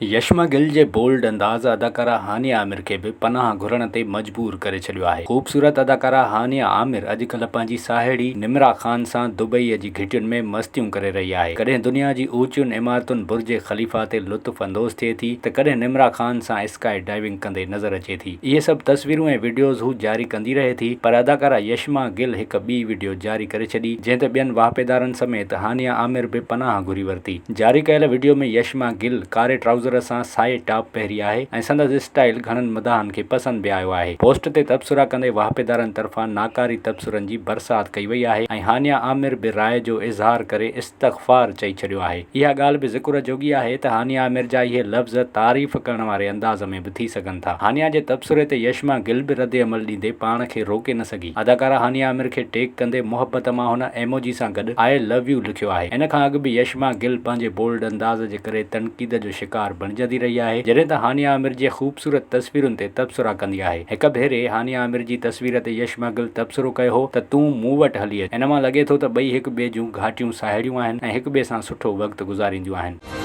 यशमा गिल जे bold अंदाज़ अदाकारा हानिया आमिर खे भी पनाह घुरण ते मजबूर करे छॾियो आहे। ख़ूबसूरत अदाकारा हानिया आमिर अॼुकल्ह पंहिंजी साहेड़ी निमरा ख़ान सां दुबईअ जी घिटियुनि में मस्तियूं करे रही आहे। कॾहिं दुनिया जी ऊचियुनि इमारतुनि बुर्ज ख़लीफ़ा ते लुत्फ़ अंदोज़ थिए थी त कॾहिं निमरा ख़ान सां स्काई डाइविंग कंदे नज़र अचे थी। इहे सभु तस्वीरूं ऐं वीडियोज़ हू जारी कंदी रहे थी, पर अदाकारा यशमा गिल हिकु ॿी वीडियो जारी करे छॾी जंहिं ते ॿियनि वाहिपेदारनि समेत हानिया आमिर बि पनाह घुरी वरिती। जारी कयल वीडियो में यशमा गिल कारे ट्राउज़र सां साए टॉप पहिरी आहे ऐं संदसि स्टाइल घणनि मदाहनि खे पसंदि बि आयो आहे। पोस्ट ते तबसरा कंदे वाहिपेदारनि तरफ़ां नाकारी तबसरनि जी बरसात कई वई आहे ऐं हानिया आमिर बि राय जो इज़हार करे इस्तग़फ़ार चई छॾियो आहे। इहा ॻाल्हि बि ज़िक्र जोगी आहे त हानिया आमिर जा इहे लफ़्ज़ तारीफ़ करण वारे अंदाज़ में बि थी सघनि था। हानिया जे तबसरे ते यशमा गिल बि रद्द अमल ॾींदे पाण खे रोके न सघी। अदाकारा हानिया आमिर खे टेग कंदे मुहबत मां हुन एमोजी सां गॾु आई लव यू लिखियो आहे। इन खां अॻु बि यशमा गिल पंहिंजे बोल्ड अंदाज़ जे करे तनक़ीद जो शिकार बणिजंदी रही आहे, जॾहिं त हानिया आमिर जे ख़ूबसूरत तस्वीरुनि ते तबसरा कंदी आहे। हिक भेरे हानिया आमिर जी तस्वीर ते यशमा गिल तबसरो कयो हो त तूं मूं वटि हली अच। इन मां लॻे थो त ॿई हिक ॿिए जूं घाटियूं साहेड़ियूं आहिनि ऐं हिक ॿिए सां सुठो वक़्तु गुज़ारींदियूं आहिनि।